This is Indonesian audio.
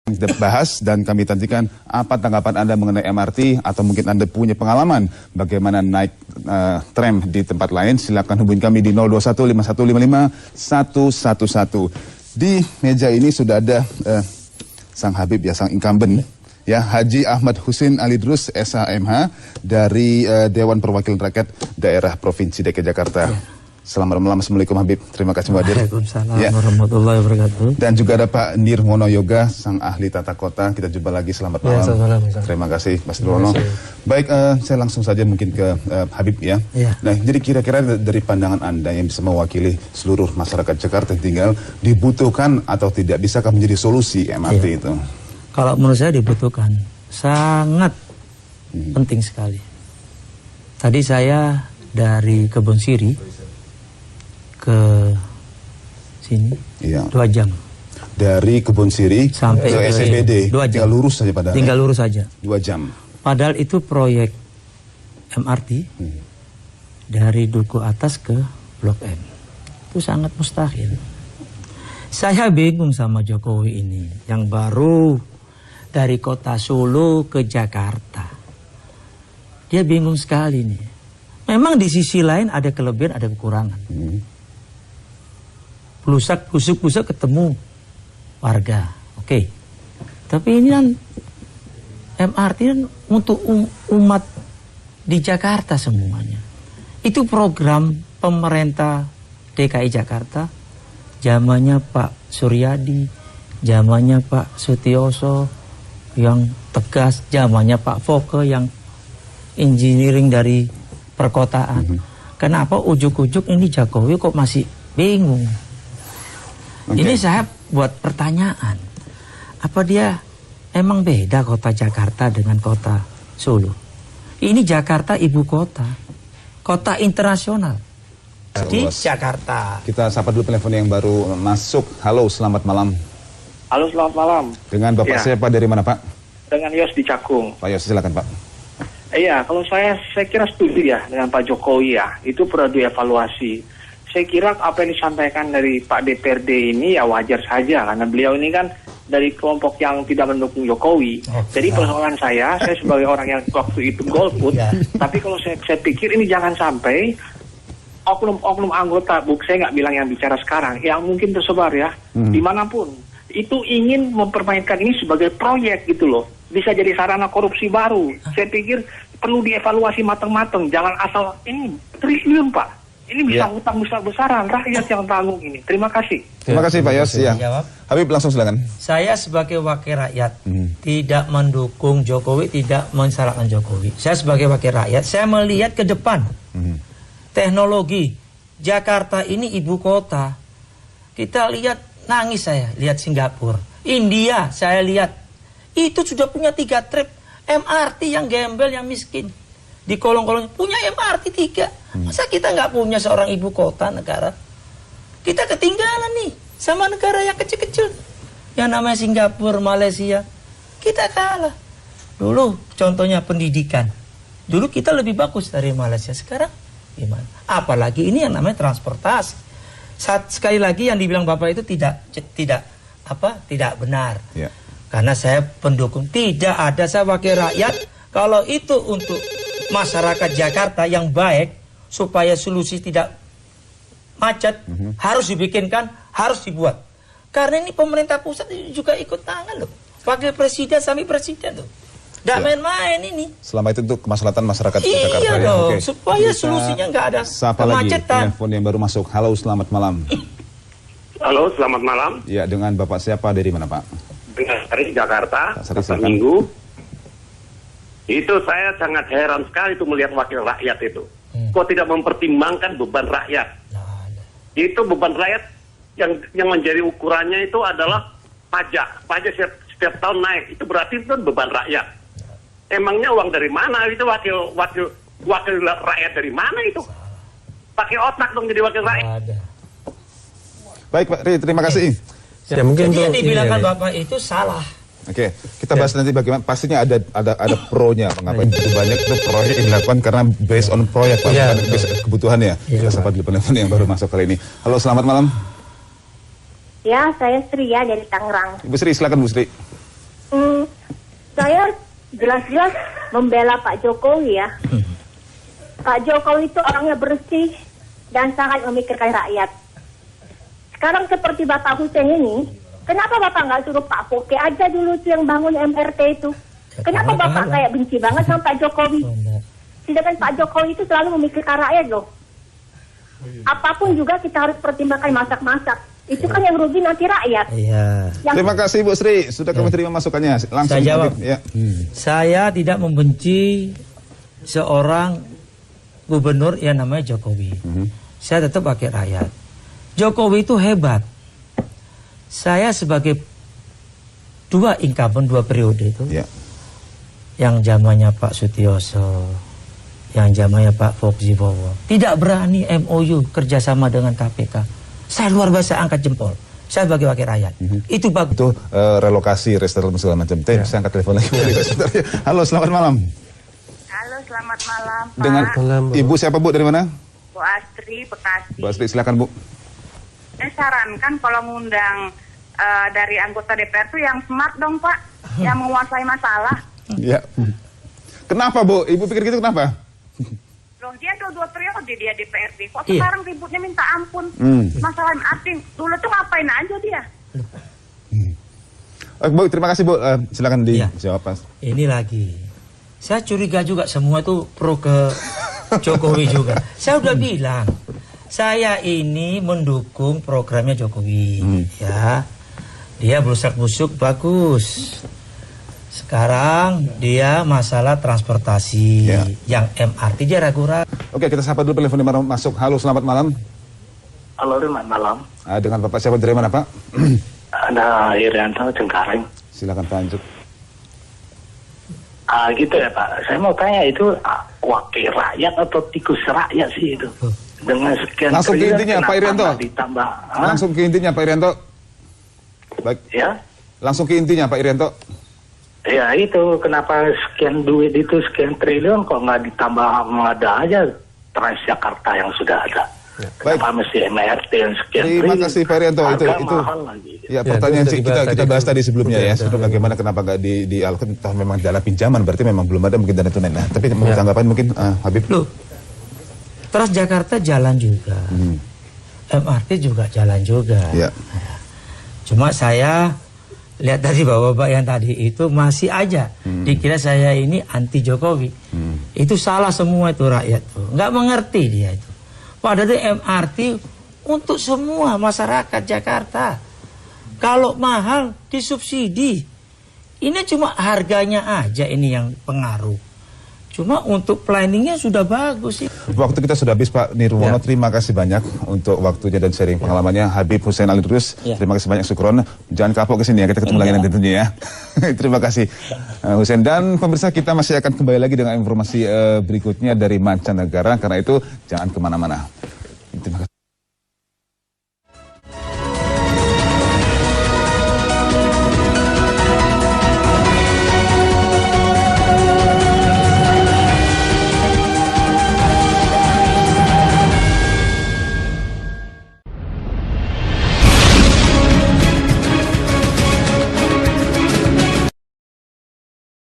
Kita bahas dan kami tantikan apa tanggapan Anda mengenai MRT atau mungkin Anda punya pengalaman bagaimana naik tram di tempat lain. Silakan hubungi kami di 02151551111. Di meja ini sudah ada sang Habib ya, sang incumbent ya, Haji Ahmad Husin Alidrus SHMH dari Dewan Perwakilan Rakyat Daerah Provinsi DKI Jakarta. Ya. Selamat malam, Assalamualaikum Habib. Terima kasih hadir. Waalaikumsalam warahmatullahi wabarakatuh. Dan juga ada Pak Nirwono Yoga, sang ahli tata kota. Kita jumpa lagi, selamat malam. Terima kasih Mas Nirwono. Baik, saya langsung saja mungkin ke Habib ya. Nah, jadi kira-kira dari pandangan Anda yang bisa mewakili seluruh masyarakat Jakarta tinggal, dibutuhkan atau tidak, bisakah menjadi solusi MRT itu? Kalau menurut saya dibutuhkan, sangat penting sekali. Tadi saya dari Kebon Siri ke sini 2 jam. Dari Kebon Siri sampai ke SCBD 2 jam. Tinggal lurus saja padahal. Tinggal lurus saja. 2 jam. Padahal itu proyek MRT dari Duku Atas ke Blok M. Itu sangat mustahil. Saya bingung sama Jokowi ini yang baru dari kota Solo ke Jakarta. Dia bingung sekali nih. Memang di sisi lain ada kelebihan, ada kekurangan. Pusuk-pusuk ketemu warga, oke. Tapi ini kan MRT kan untuk umat di Jakarta semuanya. Itu program pemerintah DKI Jakarta, zamannya Pak Suryadi, zamannya Pak Sutioso yang tegas, zamannya Pak Foke yang engineering dari perkotaan. Kenapa ujuk-ujuk ini Jokowi kok masih bingung? Ini saya buat pertanyaan, apa dia emang beda kota Jakarta dengan kota Solo? Ini Jakarta ibu kota, kota internasional di Jakarta. Kita sapa dulu telepon yang baru masuk. Halo, selamat malam. Halo, selamat malam. Dengan Bapak siapa, dari mana Pak? Dengan Yos di Cakung. Pak Yos, silakan Pak. Iya, kalau saya kira setuju ya dengan Pak Jokowi ya, itu perlu dievaluasi. Saya kira apa yang disampaikan dari Pak DPRD ini ya wajar saja, karena beliau ini kan dari kelompok yang tidak mendukung Jokowi. Jadi persoalan saya sebagai orang yang waktu itu golput, tapi kalau saya pikir ini jangan sampai oknum anggota, saya nggak bilang yang bicara sekarang, yang mungkin tersebar ya, dimanapun, itu ingin mempermainkan ini sebagai proyek gitu loh. Bisa jadi sarana korupsi baru. Saya pikir perlu dievaluasi matang-matang, jangan asal ini triliun Pak. Ini bisa utang besar-besaran, rakyat yang tanggung ini. Terima kasih. Terima kasih Pak Yos. Ya. Habib, langsung silakan. Saya sebagai wakil rakyat tidak mendukung Jokowi, tidak mensalahkan Jokowi. Saya sebagai wakil rakyat, saya melihat ke depan. Teknologi Jakarta ini ibu kota. Kita lihat, nangis saya lihat Singapura, India saya lihat itu sudah punya 3 trip MRT, yang gembel, yang miskin di kolong-kolong punya MRT 3. Masa kita nggak punya seorang ibu kota negara? Kita ketinggalan nih sama negara yang kecil-kecil, yang namanya Singapura, Malaysia. Kita kalah. Dulu contohnya pendidikan, dulu kita lebih bagus dari Malaysia. Sekarang gimana? Apalagi ini yang namanya transportasi. Sekali lagi yang dibilang Bapak itu tidak benar. Karena saya pendukung, tidak ada, saya wakil rakyat. Kalau itu untuk masyarakat Jakarta yang baik, supaya solusi tidak macet, harus dibikinkan, harus dibuat. Karena ini pemerintah pusat juga ikut tangan loh. Wakil presiden sampai presiden loh. Tidak main-main ini. Selama itu untuk kemaslahatan masyarakat Jakarta. Iya dong, supaya solusinya nggak ada kemacetan. Telepon yang baru masuk. Halo, selamat malam. Halo, selamat malam. Ya, dengan Bapak siapa, dari mana Pak? Dengan Sari Jakarta, Minggu. Itu saya sangat heran sekali itu melihat wakil rakyat itu. Kok tidak mempertimbangkan beban rakyat? Itu beban rakyat yang menjadi ukurannya itu adalah pajak. Pajak setiap tahun naik. Itu berarti itu beban rakyat. Emangnya uang dari mana itu wakil rakyat dari mana itu? Pakai otak dong jadi wakil rakyat. Baik Pak Ri, terima kasih. Ya, mungkin jadi yang dibilangkan Bapak itu salah. Oke, kita bahas nanti bagaimana. Pastinya ada pro-nya. Mengapa itu banyak itu proyek yang dilakukan karena based on proyek, bukan kebutuhan ya. Kita sapa dulu penelpon yang baru masuk kali ini. Halo, selamat malam. Ya, saya Sri ya, dari Tangerang. Ibu Sri, silakan Bu Sri. Saya jelas-jelas membela Pak Jokowi ya. Pak Jokowi itu orangnya bersih dan sangat memikirkan rakyat. Sekarang seperti Bapak Hussein ini, kenapa Bapak nggak suruh Pak Foke aja dulu tuh yang bangun MRT itu? Kenapa Bapak kayak benci banget sama Pak Jokowi? Sedangkan Pak Jokowi itu selalu memikirkan rakyat loh. Apapun juga kita harus pertimbangkan masak-masak. Itu kan yang rugi nanti rakyat. Iya. Terima kasih Bu Sri, sudah kami terima masukannya. Langsung saya jawab. Ya. Saya tidak membenci seorang gubernur yang namanya Jokowi. Saya tetap wakil rakyat. Jokowi itu hebat. Saya sebagai 2 incumbent 2 periode itu, yang zamannya Pak Sutioso, yang zamannya Pak Fauzi-Bowo, tidak berani MOU kerjasama dengan KPK. Saya luar biasa angkat jempol. Saya sebagai wakil rakyat. Itu bagus. Itu relokasi, restoran segala macam. Saya angkat telepon lagi. Halo, selamat malam. Halo, selamat malam, Pak. Dengan Ibu siapa Bu, dari mana? Bu Astri, Bekasi. Bu Astri, silakan Bu. Saya sarankan kalau ngundang dari anggota DPR tuh yang smart dong, Pak. Yang menguasai masalah. Ya. Kenapa Bu? Ibu pikir gitu kenapa? Loh, dia udah 2 periode dia DPRD. Kok sekarang ributnya minta ampun? Masalah MRT. Dulu tuh ngapain aja dia? Bu, terima kasih Bu. Silakan dijawab Mas. Ini lagi. Saya curiga juga semua tuh pro ke Jokowi juga. Saya udah bilang, saya ini mendukung programnya Jokowi. Ya, dia blusak-busuk bagus. Sekarang dia masalah transportasi, yang MRT dia ragu-ragu. Oke, kita sapa dulu telepon yang masuk. Halo, selamat malam. Halo, selamat malam. Dengan Bapak siapa, dari mana Pak? Ada Irianto Cengkareng. Silakan lanjut. Gitu ya Pak. Saya mau tanya itu wakil rakyat atau tikus rakyat sih itu? Dengan sekian langsung ke intinya Pak Irianto. Ditambah. Langsung ke intinya Pak Irianto. Baik. Ya. Langsung ke intinya Pak Irianto. Ya itu kenapa sekian duit itu sekian triliun kok nggak ditambah ada aja Transjakarta yang sudah ada. Kenapa mesti MRT yang sekian triliun? Terima kasih Pak Irianto. Itu ya pertanyaan kita bahas tadi sebelumnya ya. Sebenarnya bagaimana kenapa nggak dialokasikan? Entah memang dana pinjaman berarti memang belum ada mungkin dana tunai. Nah, tapi mau tanggapan mungkin Habib. Loh, Transjakarta jalan juga, MRT juga jalan juga. Cuma saya lihat dari bapak-bapak yang tadi itu masih aja dikira saya ini anti Jokowi. Itu salah semua itu rakyat tuh. Nggak mengerti dia itu. Padahal MRT untuk semua masyarakat Jakarta. Kalau mahal disubsidi. Ini cuma harganya aja ini yang pengaruh. Cuma untuk planningnya sudah bagus sih. Waktu kita sudah habis Pak Nirwono, terima kasih banyak untuk waktunya dan sharing pengalamannya. Habib Hussein Ali Lubis, terima kasih banyak, syukron. Jangan kapok ke sini ya, kita ketemu lagi nanti tentunya ya. Terima kasih Hussein. Dan pemirsa, kita masih akan kembali lagi dengan informasi berikutnya dari mancanegara. Karena itu jangan kemana-mana. Terima kasih.